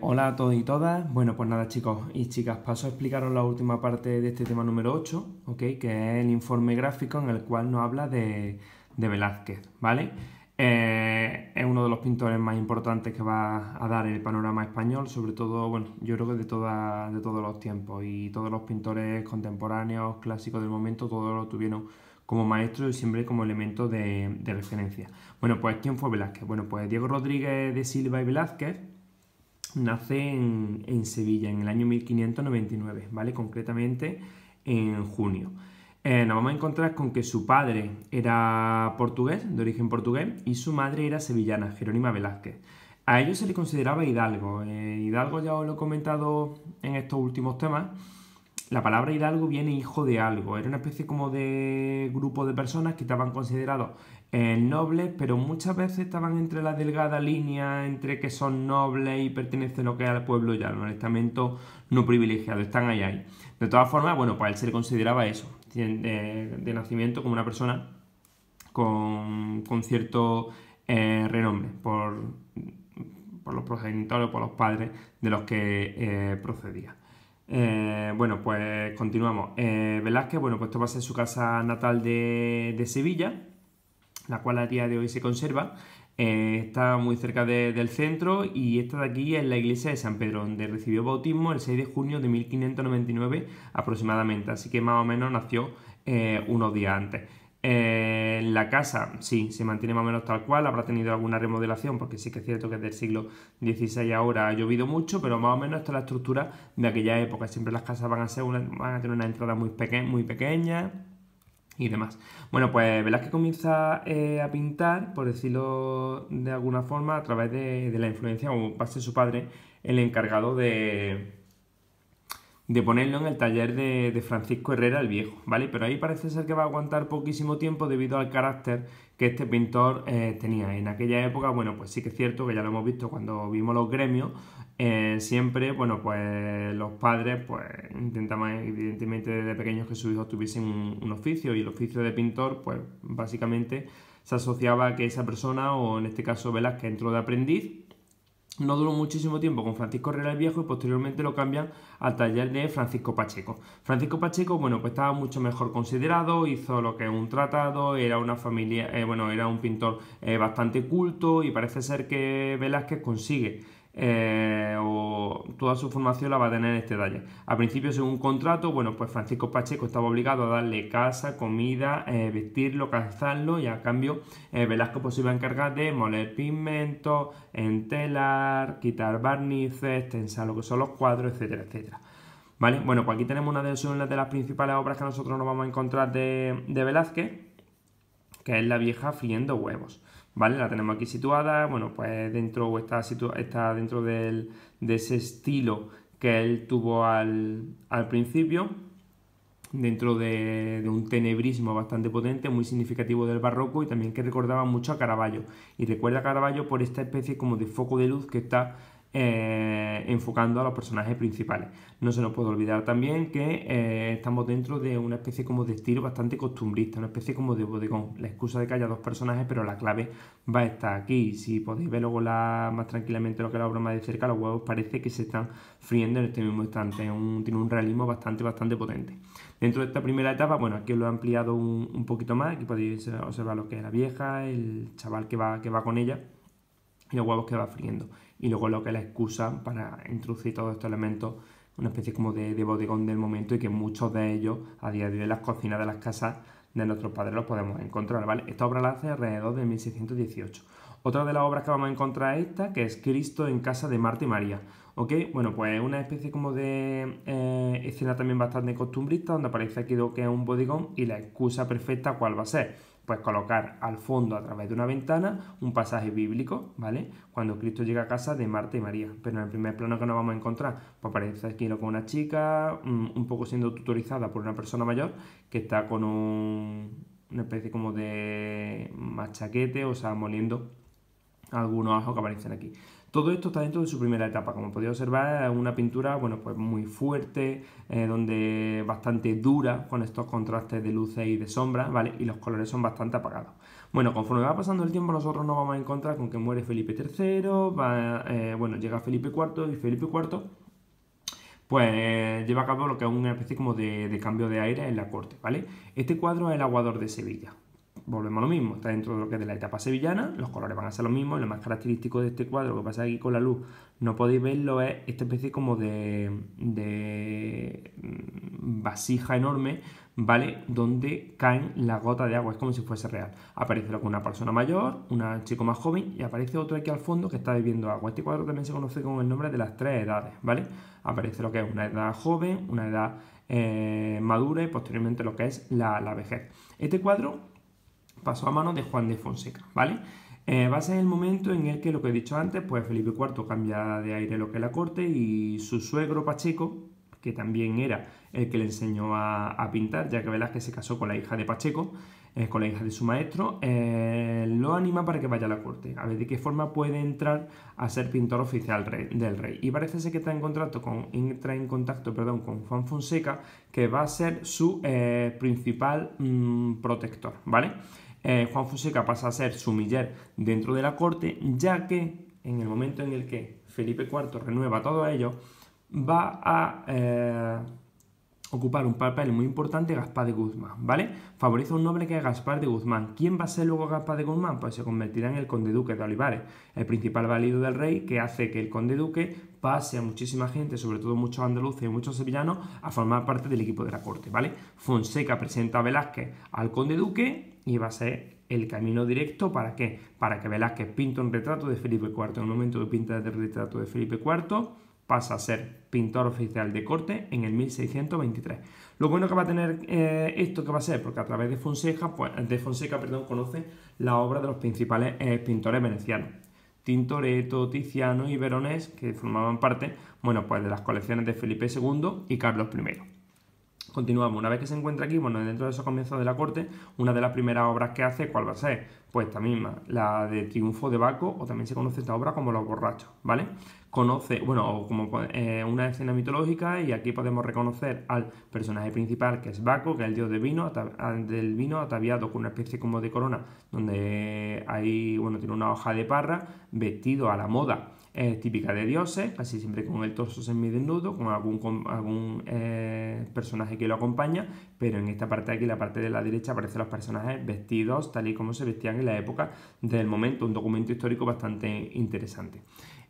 Hola a todos y todas. Bueno, pues nada, chicos y chicas, paso a explicaros la última parte de este tema número 8, ¿ok? Que es el informe gráfico en el cual nos habla de Velázquez, ¿vale? Es uno de los pintores más importantes que va a dar el panorama español, sobre todo, bueno, yo creo que de todos los tiempos, y todos los pintores contemporáneos, clásicos del momento, todos lo tuvieron como maestro y siempre como elemento de referencia. Bueno, pues ¿quién fue Velázquez? Bueno, pues Diego Rodríguez de Silva y Velázquez nace en Sevilla en el año 1599, ¿vale? Concretamente en junio. Nos vamos a encontrar con que su padre era portugués, de origen portugués, y su madre era sevillana, Jerónima Velázquez. A ellos se le consideraba hidalgo. Hidalgo ya os lo he comentado en estos últimos temas. La palabra hidalgo viene hijo de algo. Era una especie como de grupo de personas que estaban considerados nobles, pero muchas veces estaban entre la delgada línea entre que son nobles y pertenecen lo que es al pueblo llano, el estamento no privilegiado. Están ahí. De todas formas, bueno, pues a él se le consideraba eso, de nacimiento, como una persona con cierto renombre por los progenitores, por los padres de los que procedía. Bueno, pues continuamos. Velázquez, bueno, pues esto va a ser su casa natal de Sevilla, la cual a día de hoy se conserva. Está muy cerca del centro, y esta de aquí es la iglesia de San Pedro, donde recibió bautismo el 6 de junio de 1599 aproximadamente, así que más o menos nació unos días antes. La casa, sí, se mantiene más o menos tal cual, habrá tenido alguna remodelación, porque sí que es cierto que es del siglo XVI, ahora ha llovido mucho, pero más o menos esta es la estructura de aquella época. Siempre las casas van a tener una entrada muy pequeña y demás. Bueno, pues Velázquez comienza a pintar, por decirlo de alguna forma, a través de la influencia, o va a ser su padre el encargado de ponerlo en el taller de Francisco Herrera el Viejo, ¿vale? Pero ahí parece ser que va a aguantar poquísimo tiempo debido al carácter que este pintor tenía. En aquella época, bueno, pues sí que es cierto que ya lo hemos visto cuando vimos los gremios, siempre, bueno, pues los padres pues intentaban evidentemente desde pequeños que sus hijos tuviesen un oficio, y el oficio de pintor pues básicamente se asociaba a que esa persona, o en este caso Velázquez, entró de aprendiz. No duró muchísimo tiempo con Francisco Herrera el Viejo y posteriormente lo cambian al taller de Francisco Pacheco. Francisco Pacheco, bueno, pues estaba mucho mejor considerado, hizo lo que es un tratado, era una familia, bueno, era un pintor bastante culto, y parece ser que Velázquez consigue o toda su formación la va a tener en este taller. Al principio, según un contrato, bueno, pues Francisco Pacheco estaba obligado a darle casa, comida, vestirlo, calzarlo, y a cambio Velázquez pues se iba a encargar de moler pigmentos, entelar, quitar barnices, tensar lo que son los cuadros, etcétera, etcétera. ¿Vale? Bueno, pues aquí tenemos una de las principales obras que nosotros nos vamos a encontrar de Velázquez, que es La vieja friendo huevos. ¿Vale? La tenemos aquí situada, bueno, pues está dentro de ese estilo que él tuvo al principio, dentro de un tenebrismo bastante potente, muy significativo del barroco, y también que recordaba mucho a Caravaggio. Y recuerda a Caravaggio por esta especie como de foco de luz que está enfocando a los personajes principales. No se nos puede olvidar también que estamos dentro de una especie como de estilo bastante costumbrista, una especie como de bodegón. La excusa de que haya dos personajes, pero la clave va a estar aquí. Si podéis ver luego más tranquilamente lo que es la obra más de cerca, los huevos parece que se están friendo en este mismo instante. Tiene un realismo bastante potente. Dentro de esta primera etapa, bueno, aquí os lo he ampliado un poquito más. Aquí podéis observar lo que es la vieja, el chaval que va con ella, y los huevos que va friendo. Y luego lo que es la excusa para introducir todos estos elementos, una especie como de bodegón del momento, y que muchos de ellos a día de hoy en las cocinas de las casas de nuestros padres los podemos encontrar, ¿vale? Esta obra la hace alrededor de 1618. Otra de las obras que vamos a encontrar es esta, que es Cristo en casa de Marta y María. ¿Ok? Bueno, pues una especie como de escena también bastante costumbrista, donde aparece aquí lo que es un bodegón, y la excusa perfecta, ¿cuál va a ser? Pues colocar al fondo, a través de una ventana, un pasaje bíblico, ¿vale? Cuando Cristo llega a casa de Marta y María. Pero en el primer plano que nos vamos a encontrar, pues aparece aquí con una chica, un poco siendo tutorizada por una persona mayor, que está con una especie como de machaquete, o sea, moliendo algunos ajos que aparecen aquí. Todo esto está dentro de su primera etapa. Como podéis observar, es una pintura, bueno, pues muy fuerte, donde bastante dura, con estos contrastes de luces y de sombras, ¿vale? Y los colores son bastante apagados. Bueno, conforme va pasando el tiempo, nosotros nos vamos a encontrar con que muere Felipe III, bueno, llega Felipe IV y Felipe IV pues lleva a cabo lo que es una especie como de cambio de aire en la corte, ¿vale? Este cuadro es el Aguador de Sevilla. Volvemos a lo mismo, está dentro de lo que es de la etapa sevillana, los colores van a ser los mismos, lo más característico de este cuadro, lo que pasa aquí con la luz no podéis verlo, es esta especie como de vasija enorme, ¿vale? Donde caen las gotas de agua, es como si fuese real. Aparece lo que una persona mayor, un chico más joven y aparece otro aquí al fondo que está bebiendo agua. Este cuadro también se conoce con el nombre de las tres edades, ¿vale? Aparece lo que es una edad joven, una edad madura y posteriormente lo que es la vejez. Este cuadro pasó a manos de Juan de Fonseca, ¿vale? Va a ser el momento en el que, lo que he dicho antes, pues Felipe IV cambia de aire lo que es la corte y su suegro Pacheco, que también era el que le enseñó a pintar, ya que Velázquez se casó con la hija de Pacheco, con la hija de su maestro, lo anima para que vaya a la corte, a ver de qué forma puede entrar a ser pintor oficial del rey. Y parece ser que entra en contacto con Juan Fonseca, que va a ser su principal protector, ¿vale? Juan Fonseca pasa a ser sumiller dentro de la corte, ya que en el momento en el que Felipe IV renueva todo ello, va a ocupar un papel muy importante Gaspar de Guzmán, ¿vale? Favorece a un noble que es Gaspar de Guzmán. ¿Quién va a ser luego Gaspar de Guzmán? Pues se convertirá en el conde duque de Olivares, el principal válido del rey, que hace que el conde duque pase a muchísima gente, sobre todo muchos andaluces y muchos sevillanos, a formar parte del equipo de la corte, ¿vale? Fonseca presenta a Velázquez al conde duque y va a ser el camino directo. ¿Para qué? Para que Velázquez pinte un retrato de Felipe IV. En el momento de pintar el retrato de Felipe IV, pasa a ser pintor oficial de corte en el 1623. Lo bueno que va a tener esto que va a ser, porque a través de Fonseca, conoce la obra de los principales pintores venecianos. Tintoretto, Tiziano y Veronés, que formaban parte, bueno, pues de las colecciones de Felipe II y Carlos I. Continuamos, una vez que se encuentra aquí, bueno, dentro de esos comienzos de la corte, una de las primeras obras que hace, ¿cuál va a ser? Pues esta misma, la de Triunfo de Baco, o también se conoce esta obra como Los Borrachos, ¿vale? Conoce, bueno, o como una escena mitológica, y aquí podemos reconocer al personaje principal, que es Baco, que es el dios del vino ataviado con una especie como de corona, donde hay, bueno, tiene una hoja de parra, vestido a la moda típica de dioses, casi siempre con el torso semidesnudo, con algún personaje que lo acompaña, pero en esta parte de aquí, la parte de la derecha, aparecen los personajes vestidos tal y como se vestían en la época del momento, un documento histórico bastante interesante.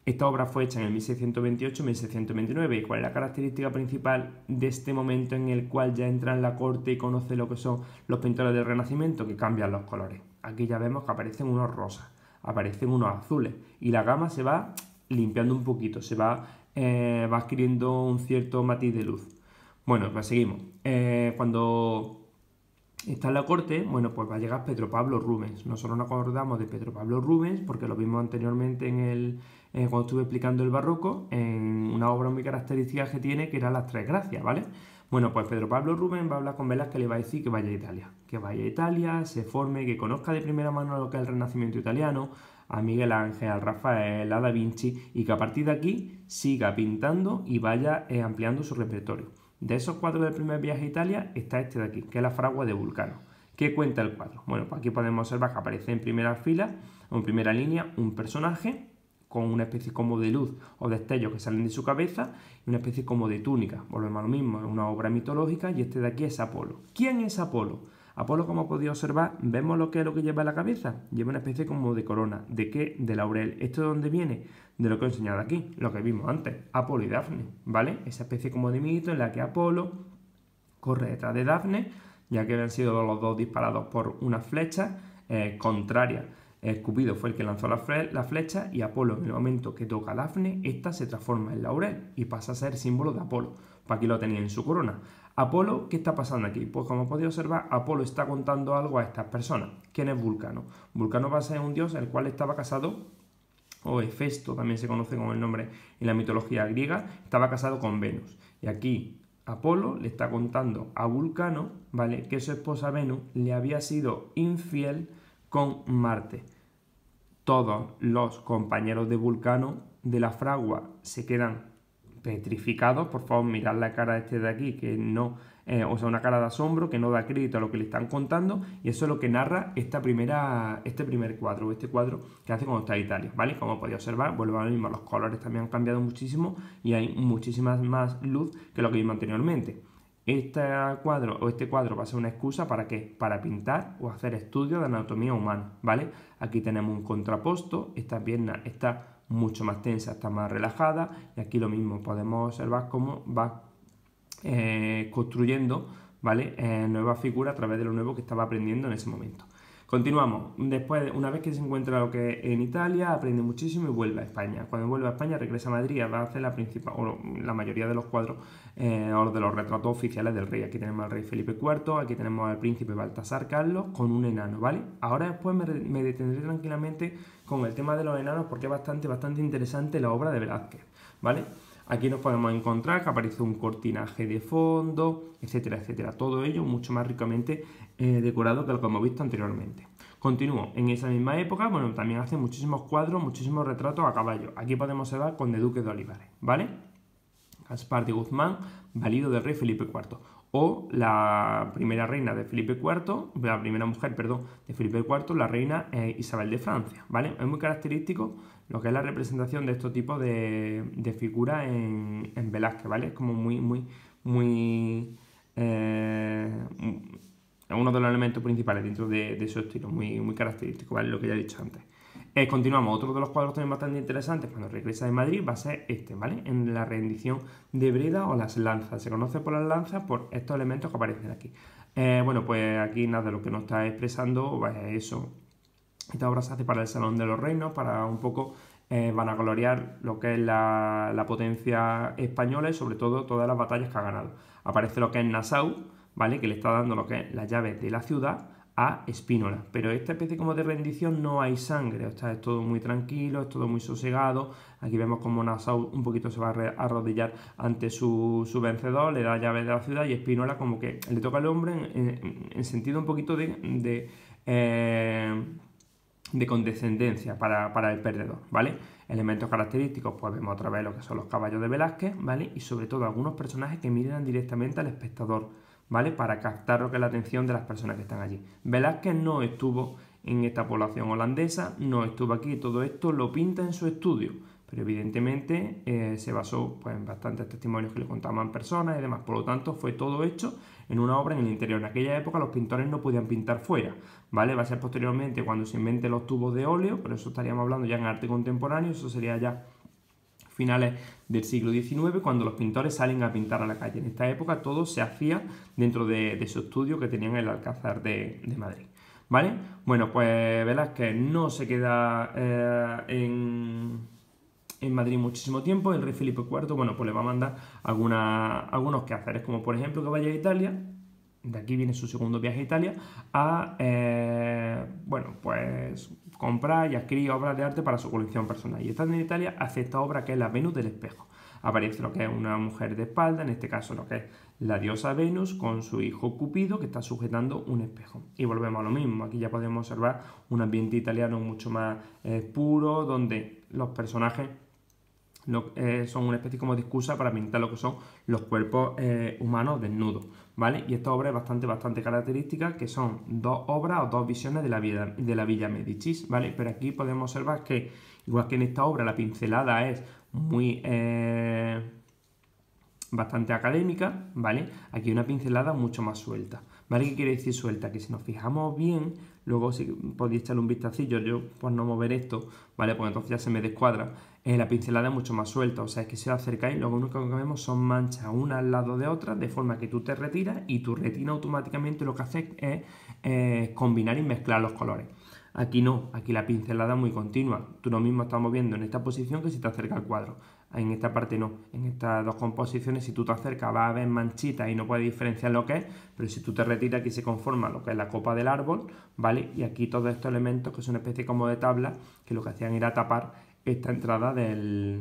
Esta obra fue hecha en el 1628-1629. ¿Y cuál es la característica principal de este momento en el cual ya entra en la corte y conoce lo que son los pintores del Renacimiento? Que cambian los colores. Aquí ya vemos que aparecen unos rosas, aparecen unos azules, y la gama se va limpiando un poquito, se va adquiriendo un cierto matiz de luz. Bueno, pues seguimos. Cuando está en la corte, bueno, pues va a llegar Pedro Pablo Rubens. Nosotros nos acordamos de Pedro Pablo Rubens porque lo vimos anteriormente cuando estuve explicando el barroco, en una obra muy característica que tiene, que era Las Tres Gracias, ¿vale? Bueno, pues Pedro Pablo Rubens va a hablar con Velázquez, que le va a decir que vaya a Italia, se forme, que conozca de primera mano lo que es el Renacimiento italiano, a Miguel Ángel, a Rafael, a Da Vinci, y que a partir de aquí siga pintando y vaya ampliando su repertorio. De esos cuadros del primer viaje a Italia está este de aquí, que es la fragua de Vulcano. ¿Qué cuenta el cuadro? Bueno, pues aquí podemos observar que aparece en primera fila, o en primera línea, un personaje con una especie como de luz o destellos que salen de su cabeza y una especie como de túnica. Volvemos a lo mismo, es una obra mitológica, y este de aquí es Apolo. ¿Quién es Apolo? Apolo, como podéis observar, vemos lo que lleva en la cabeza. Lleva una especie como de corona. ¿De qué? De laurel. ¿Esto de dónde viene? De lo que he enseñado aquí, lo que vimos antes, Apolo y Dafne, ¿vale? Esa especie como de mito en la que Apolo corre detrás de Dafne, ya que habían sido los dos disparados por una flecha contraria. Cupido fue el que lanzó la flecha, y Apolo, en el momento que toca a Dafne, esta se transforma en laurel y pasa a ser símbolo de Apolo. Pues aquí lo tenía en su corona. Apolo, ¿qué está pasando aquí? Pues como podéis observar, Apolo está contando algo a estas personas. ¿Quién es Vulcano? Vulcano va a ser un dios el cual estaba casado, o Hefesto también se conoce con el nombre en la mitología griega, estaba casado con Venus. Y aquí Apolo le está contando a Vulcano, ¿vale?, que su esposa Venus le había sido infiel con Marte. Todos los compañeros de Vulcano de la fragua se quedan petrificados. Por favor, mirad la cara de aquí, que no o sea, una cara de asombro que no da crédito a lo que le están contando, y eso es lo que narra este primer cuadro, este cuadro que hace cuando está en Italia, ¿vale? Como podéis observar, vuelvo a lo mismo, los colores también han cambiado muchísimo y hay muchísima más luz que lo que vimos anteriormente. Este cuadro va a ser una excusa ¿para qué? Para pintar o hacer estudios de anatomía humana, ¿vale? Aquí tenemos un contraposto, esta pierna está mucho más tensa, está más relajada, y aquí lo mismo, podemos observar cómo va construyendo, ¿vale? Nuevas figuras a través de lo nuevo que estaba aprendiendo en ese momento. Continuamos. Después, una vez que se encuentra lo que en Italia, aprende muchísimo y vuelve a España. Cuando vuelve a España, regresa a Madrid, va a hacer la mayoría de los cuadros o de los retratos oficiales del rey. Aquí tenemos al rey Felipe IV, aquí tenemos al príncipe Baltasar Carlos con un enano, ¿vale? Ahora después me detendré tranquilamente con el tema de los enanos porque es bastante interesante la obra de Velázquez, ¿vale? Aquí nos podemos encontrar que aparece un cortinaje de fondo, etcétera, etcétera. Todo ello mucho más ricamente decorado que lo que hemos visto anteriormente. Continúo. En esa misma época, bueno, también hace muchísimos cuadros, muchísimos retratos a caballo. Aquí podemos observar Conde Duque de Olivares, ¿vale? Gaspar de Guzmán, valido del rey Felipe IV. O la primera reina de Felipe IV, la primera mujer, perdón, de Felipe IV, la reina Isabel de Francia, ¿vale? Es muy característico lo que es la representación de estos tipos de figuras en Velázquez, ¿vale? Es como uno de los elementos principales dentro de su estilo, muy característico, ¿vale? Lo que ya he dicho antes. Continuamos, otro de los cuadros también bastante interesantes cuando regresa de Madrid va a ser este, ¿vale? En la rendición de Breda o las lanzas. Se conoce por las lanzas por estos elementos que aparecen aquí. Bueno, pues aquí nada, lo que nos está expresando es eso. Esta obra se hace para el Salón de los Reinos, para un poco vanagloriar lo que es la potencia española y sobre todo todas las batallas que ha ganado. Aparece lo que es Nassau, ¿vale? Que le está dando lo que es las llaves de la ciudad a Spínola, pero esta especie como de rendición no hay sangre, o sea, es todo muy tranquilo, es todo muy sosegado. Aquí vemos como Nassau un poquito se va a arrodillar ante su vencedor, le da llaves de la ciudad y Spínola como que le toca al hombre en sentido un poquito de condescendencia para el perdedor, ¿vale? Elementos característicos, pues vemos otra vez lo que son los caballos de Velázquez, ¿vale? Y sobre todo algunos personajes que miran directamente al espectador, ¿vale? Para captar lo que es la atención de las personas que están allí. Velázquez no estuvo en esta población holandesa, no estuvo aquí, todo esto lo pinta en su estudio, pero evidentemente se basó pues, en bastantes testimonios que le contaban personas y demás, por lo tanto fue todo hecho en una obra en el interior. En aquella época los pintores no podían pintar fuera, ¿vale? Va a ser posteriormente cuando se inventen los tubos de óleo, pero eso estaríamos hablando ya en arte contemporáneo, eso sería ya finales del siglo XIX, cuando los pintores salen a pintar a la calle. En esta época todo se hacía dentro de su estudio que tenían en el Alcázar de Madrid, ¿vale? Bueno, pues Velázquez no se queda en Madrid muchísimo tiempo. El rey Felipe IV, bueno, pues le va a mandar algunos quehaceres, como por ejemplo que vaya a Italia. De aquí viene su segundo viaje a Italia, bueno, pues comprar y adquirir obras de arte para su colección personal. Y estando en Italia, hace esta obra que es la Venus del espejo. Aparece lo que es una mujer de espalda, en este caso lo que es la diosa Venus con su hijo Cupido que está sujetando un espejo. Y volvemos a lo mismo, aquí ya podemos observar un ambiente italiano mucho más puro, donde los personajes son una especie como de excusa para pintar lo que son los cuerpos humanos desnudos, ¿vale? Y esta obra es bastante característica, que son dos obras o dos visiones de la Villa Médicis, ¿vale? Pero aquí podemos observar que, igual que en esta obra, la pincelada es muy bastante académica, ¿vale? Aquí hay una pincelada mucho más suelta, ¿vale? ¿Qué quiere decir suelta? Que si nos fijamos bien, luego si podéis echarle un vistacillo, yo por no mover esto, ¿vale? Porque entonces ya se me descuadra, la pincelada es mucho más suelta, o sea, es que si os acercáis, lo único que vemos son manchas una al lado de otra, de forma que tú te retiras y tu retina automáticamente lo que hace es combinar y mezclar los colores. Aquí no, aquí la pincelada es muy continua. Tú lo mismo estás moviendo en esta posición que si te acercas al cuadro. En esta parte no. En estas dos composiciones, si tú te acercas, vas a ver manchitas y no puedes diferenciar lo que es, pero si tú te retiras, aquí se conforma lo que es la copa del árbol, ¿vale? Y aquí todos estos elementos, que son una especie como de tabla, que lo que hacían era tapar esta entrada de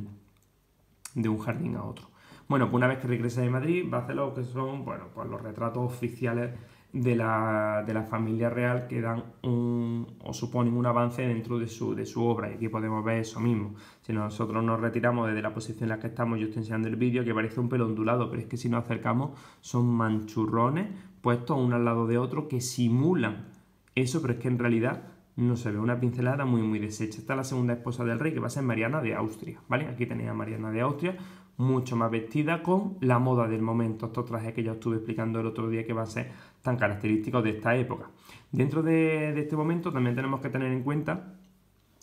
un jardín a otro. Bueno, pues una vez que regrese de Madrid, va a hacer lo que son, bueno, pues los retratos oficiales de la familia real que dan o suponen un avance dentro de su obra. Y aquí podemos ver eso mismo. Si nosotros nos retiramos desde la posición en la que estamos, yo estoy enseñando el vídeo que parece un pelo ondulado, pero es que si nos acercamos son manchurrones puestos uno al lado de otro que simulan eso, pero es que en realidad no se ve, una pincelada muy muy deshecha. Esta es la segunda esposa del rey, que va a ser Mariana de Austria, ¿vale? Aquí tenéis a Mariana de Austria, mucho más vestida con la moda del momento, estos trajes que ya os estuve explicando el otro día que van a ser tan característicos de esta época. Dentro de este momento también tenemos que tener en cuenta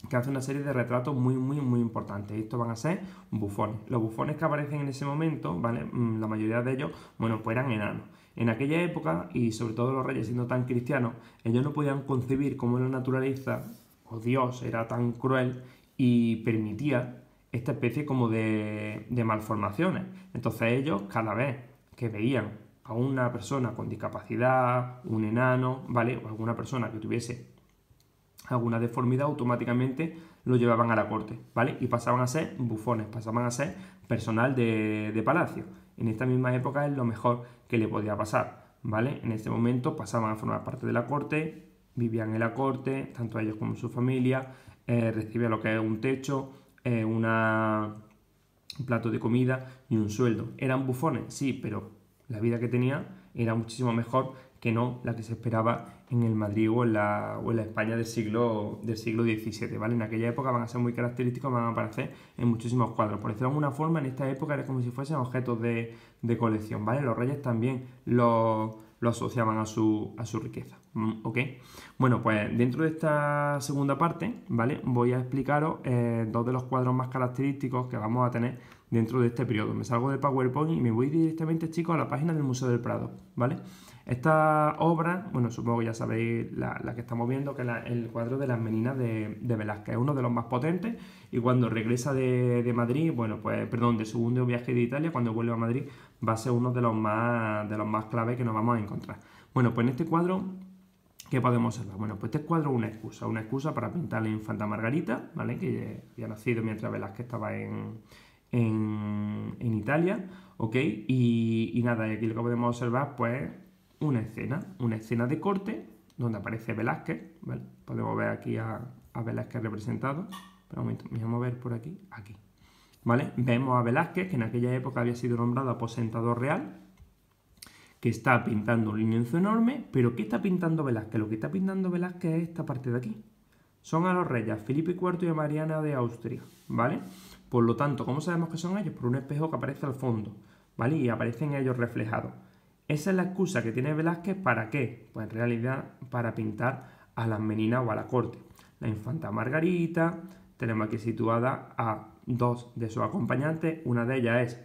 que hace una serie de retratos muy, muy, muy importantes. Estos van a ser bufones. Los bufones que aparecen en ese momento, ¿vale? La mayoría de ellos, bueno, pues eran enanos. En aquella época, y sobre todo los reyes siendo tan cristianos, ellos no podían concebir cómo la naturaleza o Dios era tan cruel y permitía esta especie como de malformaciones. Entonces ellos, cada vez que veían a una persona con discapacidad, un enano, ¿vale? O alguna persona que tuviese alguna deformidad, automáticamente lo llevaban a la corte, ¿vale? Y pasaban a ser bufones, pasaban a ser personal de palacio. En esta misma época es lo mejor que le podía pasar, ¿vale? En este momento pasaban a formar parte de la corte, vivían en la corte, tanto ellos como su familia, recibían lo que es un techo, un plato de comida y un sueldo. ¿Eran bufones? Sí, pero la vida que tenían era muchísimo mejor que no la que se esperaba en el Madrid o en la España del siglo XVII, ¿vale? En aquella época van a ser muy característicos, van a aparecer en muchísimos cuadros. Por decirlo de alguna forma, en esta época era como si fuesen objetos de colección, ¿vale? Los reyes también lo asociaban a su riqueza, ¿ok? Bueno, pues dentro de esta segunda parte, ¿vale? Voy a explicaros dos de los cuadros más característicos que vamos a tener dentro de este periodo. Me salgo del PowerPoint y me voy directamente, chicos, a la página del Museo del Prado, ¿vale? Esta obra, bueno, supongo que ya sabéis la que estamos viendo, que es el cuadro de las Meninas de Velázquez, es uno de los más potentes, y cuando regresa de Madrid, bueno, pues, perdón, de su segundo viaje de Italia, cuando vuelve a Madrid, va a ser uno de los más claves que nos vamos a encontrar. Bueno, pues en este cuadro, ¿qué podemos observar? Bueno, pues este cuadro es una excusa para pintar la infanta Margarita, ¿vale? Que había nacido mientras Velázquez estaba en Italia, ¿ok? Y nada, aquí lo que podemos observar, pues, una escena de corte donde aparece Velázquez, ¿vale? Podemos ver aquí a Velázquez representado. Pero un momento, me voy a mover por aquí, ¿vale? Vemos a Velázquez, que en aquella época había sido nombrado aposentador real, que está pintando un lienzo enorme, pero ¿qué está pintando Velázquez? Lo que está pintando Velázquez es esta parte de aquí. Son a los reyes Felipe IV y a Mariana de Austria, ¿vale? Por lo tanto, ¿cómo sabemos que son ellos? Por un espejo que aparece al fondo, ¿vale? Y aparecen ellos reflejados. Esa es la excusa que tiene Velázquez, ¿para qué? Pues en realidad para pintar a las meninas o a la corte. La infanta Margarita, tenemos aquí situada a dos de sus acompañantes, una de ellas es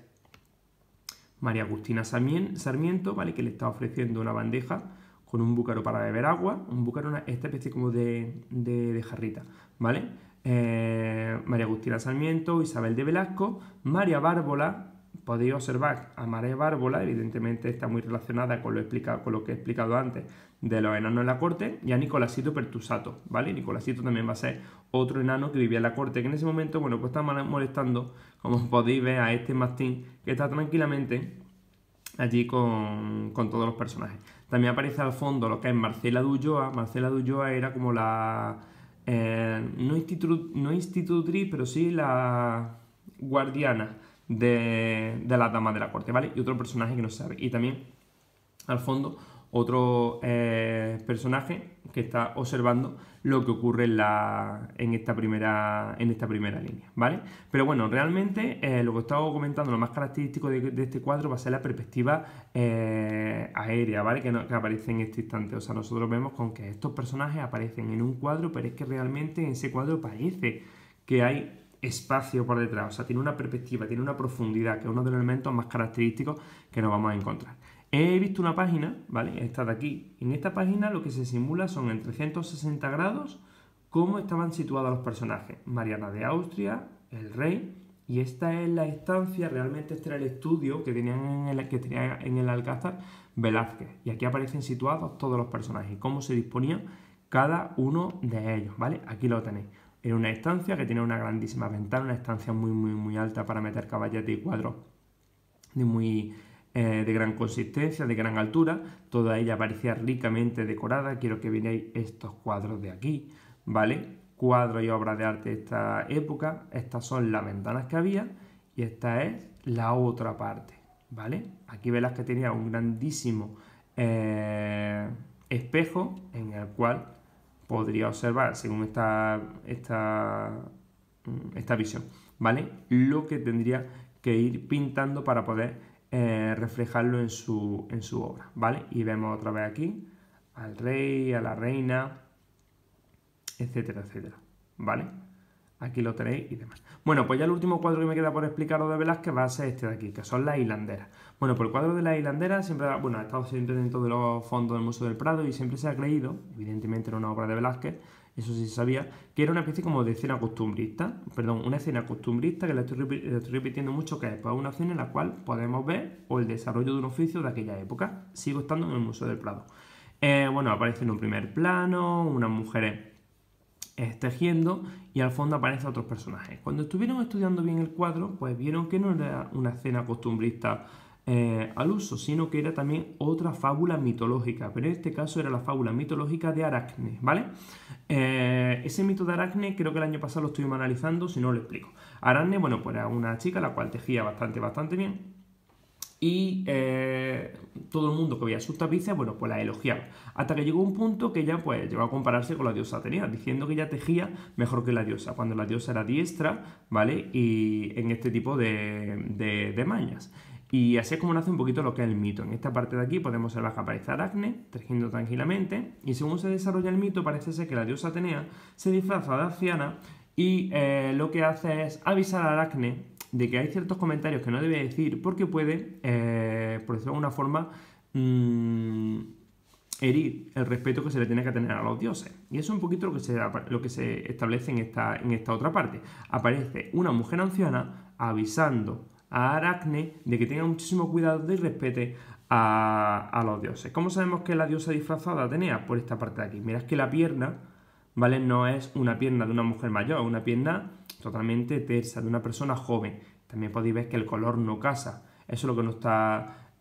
María Agustina Sarmiento, ¿vale? Que le está ofreciendo una bandeja con un búcaro para beber agua, un búcaro, esta especie como de jarrita, ¿vale? María Agustina Sarmiento, Isabel de Velasco, María Bárbola. Podéis observar a María Bárbola, evidentemente está muy relacionada con lo que he explicado antes de los enanos en la corte, y a Nicolásito Pertusato, ¿vale? Nicolásito también va a ser otro enano que vivía en la corte, que en ese momento, bueno, pues está molestando, como podéis ver, a este mastín que está tranquilamente allí con todos los personajes. También aparece al fondo lo que es Marcela de Ulloa. Marcela de Ulloa era como no institutriz, pero sí la guardiana de las damas de la corte, ¿vale? Y otro personaje que no se sabe. Y también al fondo otro personaje que está observando lo que ocurre en esta primera línea, ¿vale? Pero bueno, realmente lo que estaba comentando, lo más característico de este cuadro va a ser la perspectiva aérea, ¿vale? Que aparece en este instante. O sea, nosotros vemos con que estos personajes aparecen en un cuadro, pero es que realmente en ese cuadro parece que hay espacio por detrás, o sea, tiene una perspectiva, tiene una profundidad, que es uno de los elementos más característicos que nos vamos a encontrar. He visto una página, ¿vale? Esta de aquí. En esta página lo que se simula son en 360 grados cómo estaban situados los personajes. Mariana de Austria, el rey, y esta es la estancia, realmente este era el estudio que tenía en el Alcázar Velázquez. Y aquí aparecen situados todos los personajes, cómo se disponía cada uno de ellos, ¿vale? Aquí lo tenéis. Era una estancia que tenía una grandísima ventana, una estancia muy, muy, muy alta para meter caballete y cuadros de muy de gran consistencia, de gran altura, toda ella parecía ricamente decorada. Quiero que veáis estos cuadros de aquí, ¿vale? Cuadros y obras de arte de esta época. Estas son las ventanas que había y esta es la otra parte, ¿vale? Aquí Velázquez tenía un grandísimo espejo en el cual podría observar, según esta visión, ¿vale? Lo que tendría que ir pintando para poder reflejarlo en su obra, ¿vale? Y vemos otra vez aquí al rey, a la reina, etcétera, etcétera, ¿vale? Aquí lo tenéis y demás. Bueno, pues ya el último cuadro que me queda por explicaros de Velázquez va a ser este de aquí, que son las hilanderas. Bueno, pues el cuadro de las hilanderas siempre, bueno, ha estado siempre dentro de los fondos del Museo del Prado y siempre se ha creído, evidentemente era una obra de Velázquez, eso sí se sabía, que era una especie como de escena costumbrista, perdón, una escena costumbrista que la estoy repitiendo mucho, que es pues, una escena en la cual podemos ver o el desarrollo de un oficio de aquella época. Sigo estando en el Museo del Prado. Bueno, aparece en un primer plano, unas mujeres tejiendo y al fondo aparecen otros personajes. Cuando estuvieron estudiando bien el cuadro, pues vieron que no era una escena costumbrista al uso, sino que era también otra fábula mitológica, pero en este caso era la fábula mitológica de Aracne, ¿vale? Ese mito de Aracne creo que el año pasado lo estuvimos analizando, si no lo explico. Aracne, bueno, pues era una chica la cual tejía bastante bien y todo el mundo que veía sus tapices, bueno, pues la elogiaba. Hasta que llegó un punto que ella pues llegó a compararse con la diosa Atenea, diciendo que ella tejía mejor que la diosa, cuando la diosa era diestra, ¿vale? Y en este tipo de mañas. Y así es como nace un poquito lo que es el mito. En esta parte de aquí podemos observar que aparece Aracne, tejiendo tranquilamente, y según se desarrolla el mito, parece ser que la diosa Atenea se disfraza de anciana y lo que hace es avisar a Aracne de que hay ciertos comentarios que no debe decir porque puede, por decirlo de alguna forma, herir el respeto que se le tiene que tener a los dioses. Y eso es un poquito lo que se establece en esta otra parte. Aparece una mujer anciana avisando a Aracne de que tenga muchísimo cuidado y respete a los dioses. ¿Cómo sabemos que es la diosa disfrazada Atenea? Por esta parte de aquí. Mirad que la pierna, ¿vale? No es una pierna de una mujer mayor, es una pierna totalmente tersa, de una persona joven. También podéis ver que el color no casa. Eso es lo que nos está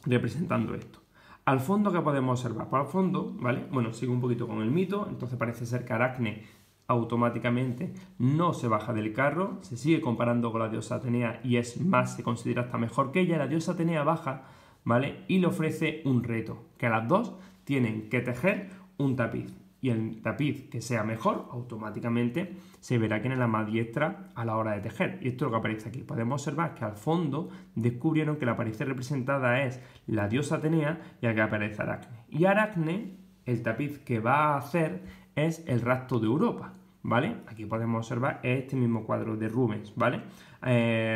representando esto. Al fondo, ¿qué podemos observar? Para el fondo, ¿vale? Bueno, sigo un poquito con el mito. Entonces parece ser que Aracne automáticamente no se baja del carro, se sigue comparando con la diosa Atenea y es más, se considera hasta mejor que ella. La diosa Atenea baja, ¿vale? Y le ofrece un reto, que a las dos tienen que tejer un tapiz. Y el tapiz que sea mejor, automáticamente se verá quién es la más diestra a la hora de tejer. Y esto es lo que aparece aquí. Podemos observar que al fondo descubrieron que la apariencia representada es la diosa Atenea y aquí aparece Aracne. Y Aracne, el tapiz que va a hacer es el rapto de Europa, ¿vale? Aquí podemos observar este mismo cuadro de Rubens, ¿vale?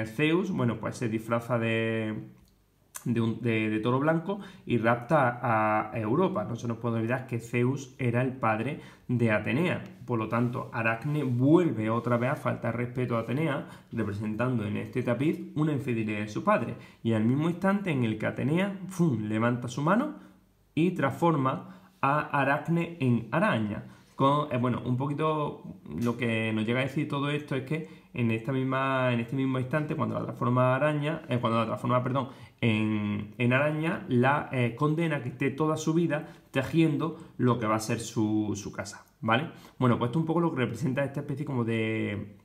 Zeus, bueno, pues se disfraza de toro blanco y rapta a Europa. No se nos puede olvidar que Zeus era el padre de Atenea. Por lo tanto, Aracne vuelve otra vez a faltar respeto a Atenea, representando en este tapiz una infidelidad de su padre. Y al mismo instante en el que Atenea levanta su mano y transforma a Aracne en araña. Bueno, un poquito lo que nos llega a decir todo esto es que en este mismo instante, cuando la transforma en araña, la condena a que esté toda su vida tejiendo lo que va a ser su casa, ¿vale? Bueno, pues esto es un poco lo que representa esta especie como de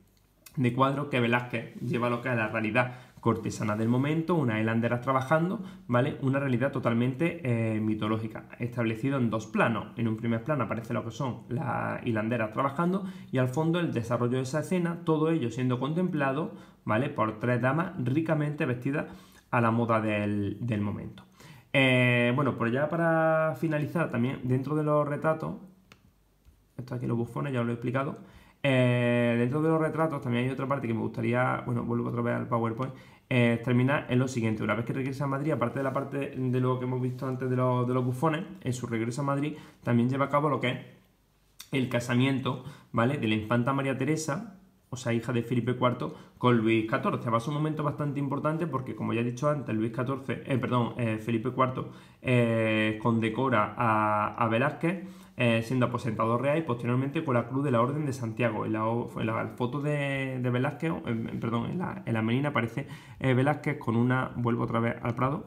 cuadro que Velázquez lleva a lo que es la realidad cortesana del momento, unas hilanderas trabajando, ¿vale? Una realidad totalmente mitológica, establecido en dos planos. En un primer plano aparece lo que son las hilanderas trabajando y al fondo el desarrollo de esa escena, todo ello siendo contemplado, ¿vale? Por tres damas ricamente vestidas a la moda del momento. Bueno, pues ya para finalizar también, dentro de los retratos, esto aquí los bufones, ya os lo he explicado. Dentro de los retratos también hay otra parte que me gustaría, bueno, vuelvo otra vez al PowerPoint, terminar en lo siguiente. Una vez que regresa a Madrid, aparte de la parte de lo que hemos visto antes de los bufones, en su regreso a Madrid también lleva a cabo lo que es el casamiento, ¿vale? De la infanta María Teresa, o sea, hija de Felipe IV, con Luis XIV. Va a ser un momento bastante importante porque, como ya he dicho antes, Felipe IV condecora a Velázquez siendo aposentado real y posteriormente con la Cruz de la Orden de Santiago. En la foto de Velázquez, en la menina aparece Velázquez con una, vuelvo otra vez al Prado,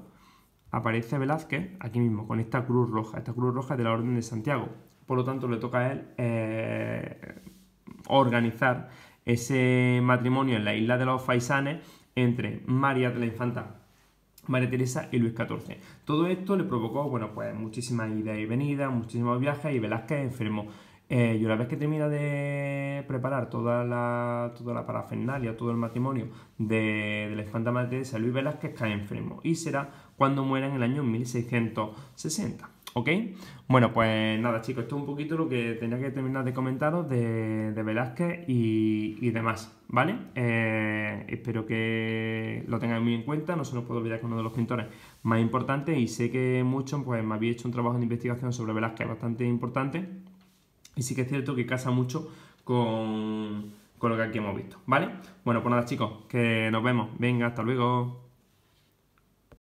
aparece Velázquez aquí mismo con esta cruz roja de la Orden de Santiago. Por lo tanto, le toca a él organizar ese matrimonio en la isla de los Faisanes entre María de la Infanta, María Teresa y Luis XIV. Todo esto le provocó, bueno, pues muchísimas idas y venidas, muchísimos viajes y Velázquez enfermó. Y una vez que termina de preparar toda la parafernalia, todo el matrimonio de la infanta María Teresa y Luis Velázquez, cae enfermo. Y será cuando muera en el año 1660. ¿Ok? Bueno, pues nada, chicos, esto es un poquito lo que tenía que terminar de comentaros de Velázquez y demás, ¿vale? Espero que lo tengáis muy en cuenta, no se nos puede olvidar que es uno de los pintores más importantes y sé que muchos pues, me habéis hecho un trabajo de investigación sobre Velázquez bastante importante y sí que es cierto que casa mucho con lo que aquí hemos visto, ¿vale? Bueno, pues nada, chicos, que nos vemos. Venga, hasta luego.